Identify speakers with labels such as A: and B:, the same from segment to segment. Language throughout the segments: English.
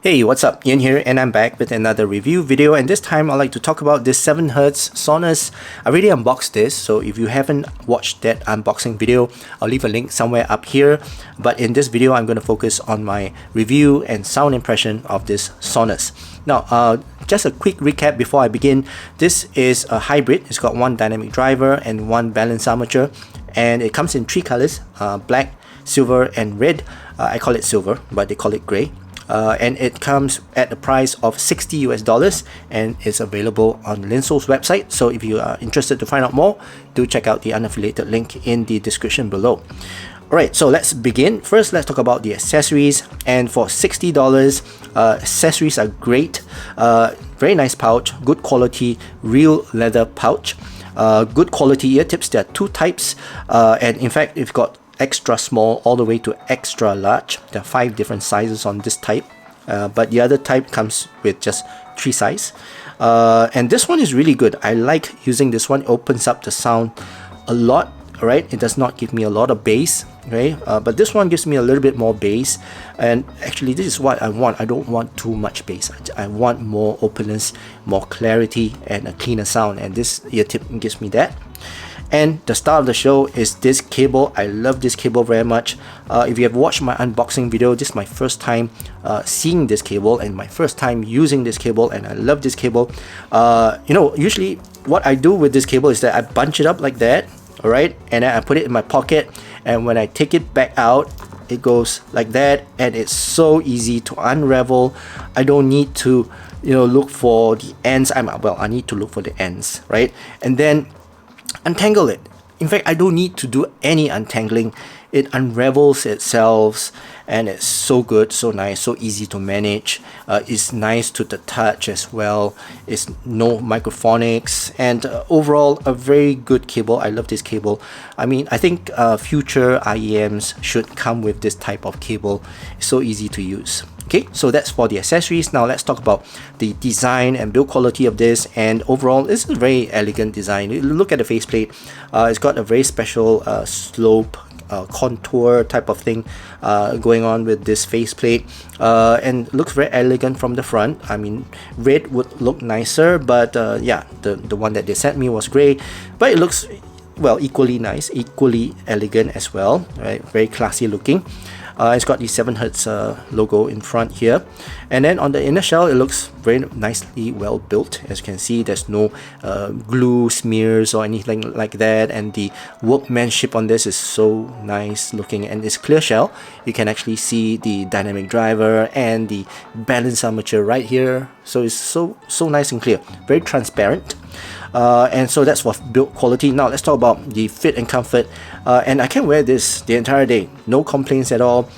A: Hey, what's up? Ian here, and I'm back with another review video, and this time I'd like to talk about this 7Hz Sonus. I already unboxed this, so if you haven't watched that unboxing video, I'll leave a link somewhere up here. But in this video, I'm going to focus on my review and sound impression of this Sonus. Now, just a quick recap before I begin. This is a hybrid. It's got one dynamic driver and one balance armature, and it comes in three colors, black, silver, and red. I call it silver, but they call it gray. And it comes at the price of $60 US, and it's available on Linso's website. So if you are interested to find out more, do check out the unaffiliated link in the description below. Alright, so let's begin. First, let's talk about the accessories. And for $60, accessories are great. Very nice pouch, good quality, real leather pouch. Good quality ear tips. There are two types, and in fact, you've got extra small all the way to extra large. There are 5 different sizes on this type, but the other type comes with just 3 sizes. And this one is really good. I like using this one. It opens up the sound a lot. Right, it does not give me a lot of bass, okay, but this one gives me a little bit more bass, and actually this is what I want. I don't want too much bass. I want more openness, more clarity, and a cleaner sound, and this ear tip gives me that. And the star of the show is this cable. I love this cable very much. If you have watched my unboxing video, this is my first time seeing this cable and my first time using this cable, and I love this cable. You know, usually what I do with this cable is that I bunch it up like that, alright, and then I put it in my pocket, and when I take it back out, it goes like that, and it's so easy to unravel. I don't need to, you know, look for the ends. I need to look for the ends, right, and then untangle it. In fact, I don't need to do any untangling. It unravels itself, and it's so good, so nice, so easy to manage. It's nice to the touch as well. It's no microphonics, and overall a very good cable. I love this cable. I mean, I think future IEMs should come with this type of cable. It's so easy to use. Okay, so that's for the accessories. Now let's talk about the design and build quality of this. And overall, it's a very elegant design. You look at the faceplate. It's got a very special slope, contour type of thing going on with this faceplate, and looks very elegant from the front. I mean, red would look nicer, but yeah, the one that they sent me was gray, but it looks, well, equally nice, equally elegant as well, right? Very classy looking. It's got the 7Hz logo in front here, and then on the inner shell it looks very nicely well built. As you can see, there's no glue smears or anything like that, and the workmanship on this is so nice looking, and it's clear shell. You can actually see the dynamic driver and the balance armature right here, so it's so nice and clear, very transparent. And so that's for build quality. Now let's talk about the fit and comfort, and I can wear this the entire day, no complaints at all.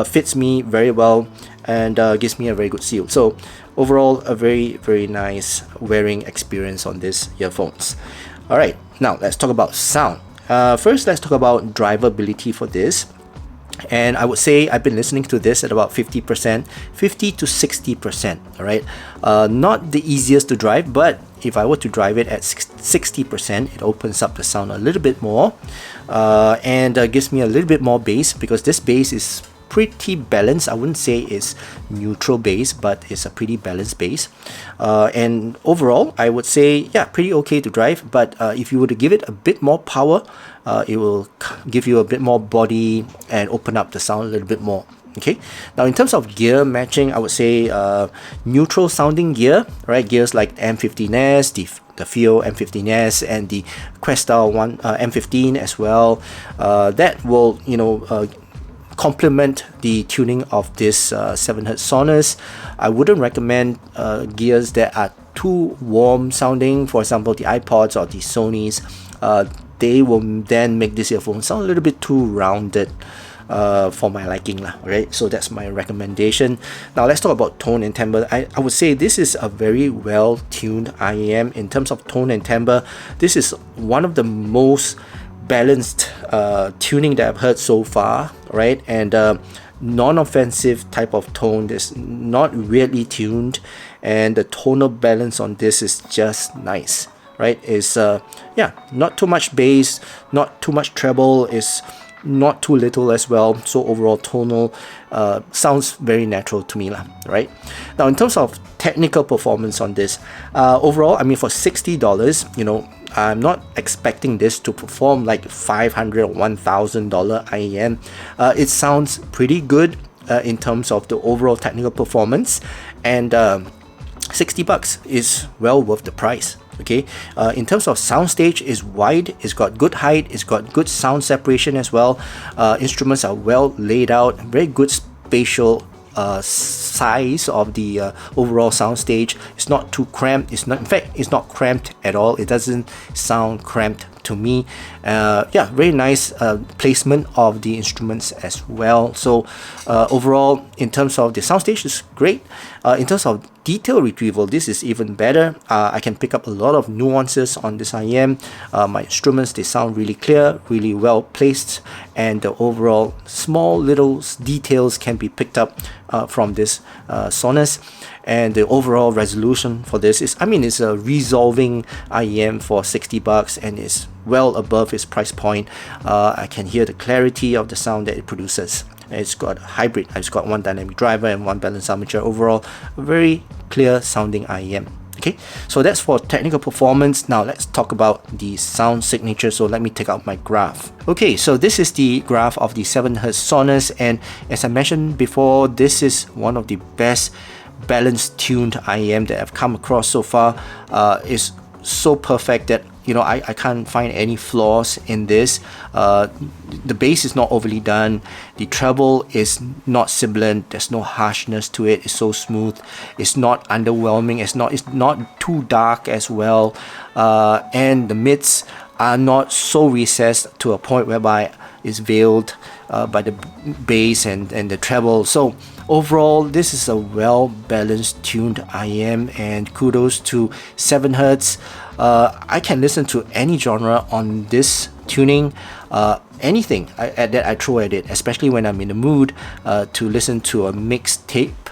A: Fits me very well, and gives me a very good seal. So overall, a very nice wearing experience on these earphones. Alright, now let's talk about sound. First, let's talk about drivability for this. And I would say I've been listening to this at about 50%, 50 to 60%. All right, not the easiest to drive, but if I were to drive it at 60%, it opens up the sound a little bit more, and gives me a little bit more bass, because this bass is pretty balanced. I wouldn't say it's neutral bass, but it's a pretty balanced bass. And overall, I would say, yeah, pretty okay to drive. But if you were to give it a bit more power, it will give you a bit more body and open up the sound a little bit more. Okay, now in terms of gear matching, I would say neutral sounding gear, right? Gears like M15S, the Fio M15S, and the Questar M15 as well. That will, you know, complement the tuning of this 7Hz Sonus. I wouldn't recommend gears that are too warm sounding. For example, the iPods or the Sonys, they will then make this earphone sound a little bit too rounded for my liking lah, right? So that's my recommendation. Now let's talk about tone and timbre. I would say this is a very well tuned IEM in terms of tone and timbre. This is one of the most balanced tuning that I've heard so far, right? And non-offensive type of tone. That's not weirdly tuned, and the tonal balance on this is just nice, right? It's yeah, not too much bass, not too much treble. Is not too little as well. So overall tonal sounds very natural to me, right? Now, in terms of technical performance on this, overall, I mean, for $60, you know, I'm not expecting this to perform like $500 or $1,000 IEM. It sounds pretty good in terms of the overall technical performance, and $60 is well worth the price. Okay, in terms of soundstage, is wide, it's got good height, it's got good sound separation as well. Instruments are well laid out, very good spatial size of the overall soundstage. It's not too cramped. It's not, in fact, it's not cramped at all. It doesn't sound cramped to me. Yeah, very nice placement of the instruments as well. So overall, in terms of the soundstage, is great. In terms of detail retrieval, this is even better. I can pick up a lot of nuances on this IEM. My instruments, they sound really clear, really well placed, and the overall small little details can be picked up from this Sonus. And the overall resolution for this is, I mean, it's a resolving IEM for $60, and it's well above its price point. I can hear the clarity of the sound that it produces. It's got hybrid. It's got one dynamic driver and one balanced armature. Overall, a very clear sounding IEM. Okay, so that's for technical performance. Now let's talk about the sound signature. So let me take out my graph. Okay, so this is the graph of the 7Hz Sonus, and as I mentioned before, this is one of the best balanced tuned IEM that I've come across so far. It's so perfect that, you know, I can't find any flaws in this. The bass is not overly done. The treble is not sibilant. There's no harshness to it. It's so smooth. It's not underwhelming. It's not too dark as well. And the mids are not so recessed to a point whereby it's veiled by the bass and the treble. So overall, this is a well balanced tuned IEM, and kudos to 7Hz. I can listen to any genre on this tuning, anything that I throw at it, especially when I'm in the mood to listen to a mixed tape.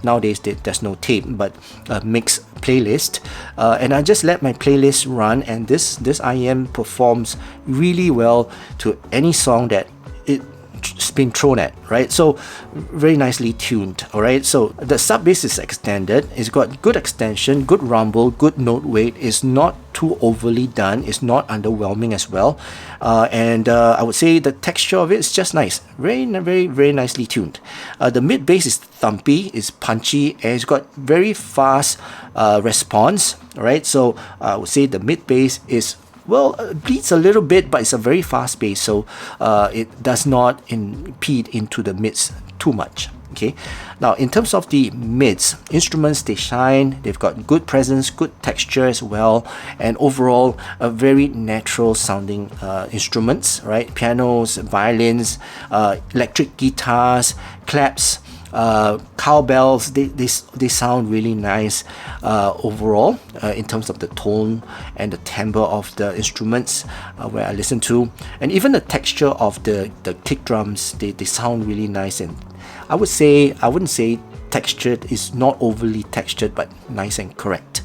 A: Nowadays there's no tape, but a mixed playlist, and I just let my playlist run, and this IEM performs really well to any song that it's been thrown at, right? So very nicely tuned. All right, so the sub bass is extended. It's got good extension, good rumble, good note weight. It's not too overly done. It's not underwhelming as well, and I would say the texture of it is just nice. Very nicely tuned. The mid bass is thumpy, it's punchy, and it's got very fast response. All right, so I would say the mid bass is, well, bleeds a little bit, but it's a very fast bass, so it does not impede into the mids too much. Okay, now in terms of the mids, instruments, they shine, they've got good presence, good texture as well, and overall a very natural sounding instruments, right? Pianos, violins, electric guitars, claps, cowbells, they sound really nice overall in terms of the tone and the timbre of the instruments where I listen to, and even the texture of the kick drums, they sound really nice. And I wouldn't say textured, is not overly textured, but nice and correct.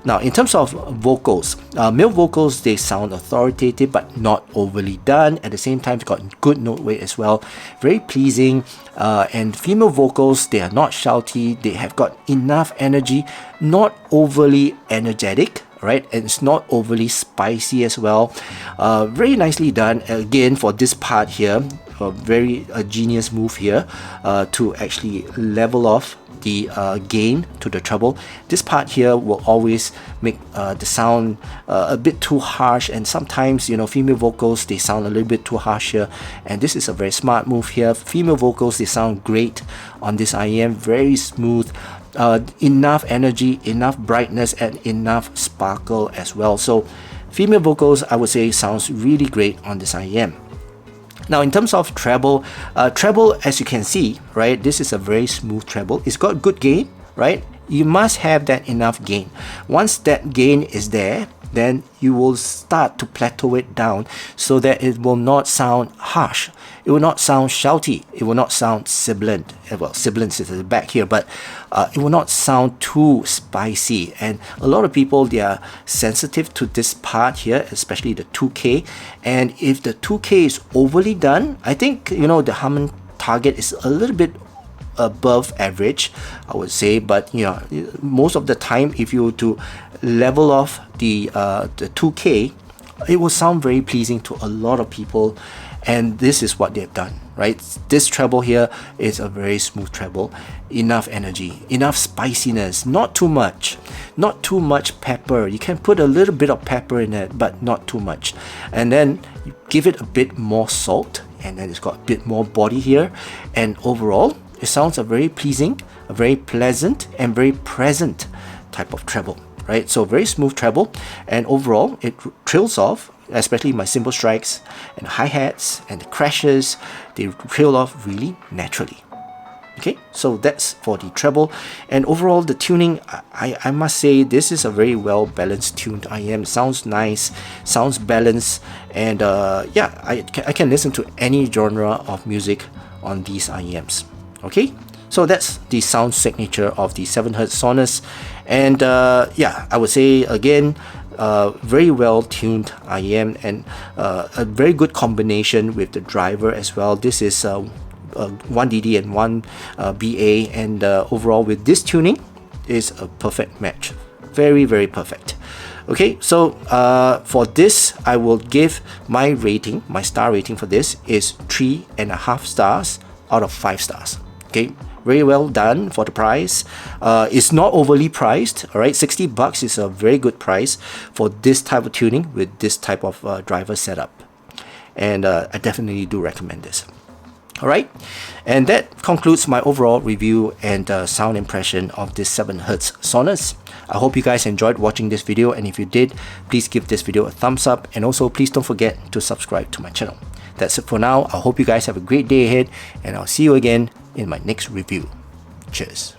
A: Now in terms of vocals, male vocals, they sound authoritative but not overly done. At the same time, it's got good note weight as well, very pleasing. And female vocals, they are not shouty, they have got enough energy, not overly energetic, right? And it's not overly spicy as well. Very nicely done again for this part here. A very genius move here to actually level off the gain to the treble. This part here will always make the sound a bit too harsh, and sometimes, you know, female vocals, they sound a little bit too harsh here, and this is a very smart move here. Female vocals, they sound great on this IEM, very smooth, enough energy, enough brightness, and enough sparkle as well. So female vocals, I would say, sounds really great on this IEM. Now in terms of treble, as you can see, right, this is a very smooth treble. It's got good gain, right? You must have that enough gain. Once that gain is there, then you will start to plateau it down so that it will not sound harsh. It will not sound shouty. It will not sound sibilant. Well, sibilant is at the back here, but it will not sound too spicy. And a lot of people, they are sensitive to this part here, especially the 2K. And if the 2K is overly done, I think, you know, the Harman target is a little bit above average, I would say. But you know, most of the time, if you were to level off the 2K, it will sound very pleasing to a lot of people. And this is what they've done, right? This treble here is a very smooth treble. Enough energy, enough spiciness, not too much pepper. You can put a little bit of pepper in it, but not too much. And then you give it a bit more salt, and then it's got a bit more body here. And overall, it sounds a very pleasing, a very pleasant, and very present type of treble, right? So very smooth treble, and overall it trails off, especially my cymbal strikes and hi-hats and the crashes, they trail off really naturally. Okay, so that's for the treble. And overall, the tuning, I must say, this is a very well balanced tuned IEM. Sounds nice, sounds balanced, and yeah, I can listen to any genre of music on these IEMs. Okay, so that's the sound signature of the 7Hz Sonus. And yeah, I would say again, very well tuned IEM, and a very good combination with the driver as well. This is 1DD and 1BA, and overall with this tuning is a perfect match. Very, very perfect. Okay, so for this, I will give my rating, my star rating for this is 3.5 stars out of 5 stars. Okay, very well done for the price. It's not overly priced. All right, $60 is a very good price for this type of tuning with this type of driver setup, and I definitely do recommend this. All right, and that concludes my overall review and sound impression of this 7Hz Sonus. I hope you guys enjoyed watching this video, and if you did, please give this video a thumbs up, and also please don't forget to subscribe to my channel. That's it for now. I hope you guys have a great day ahead, and I'll see you again in my next review. Cheers.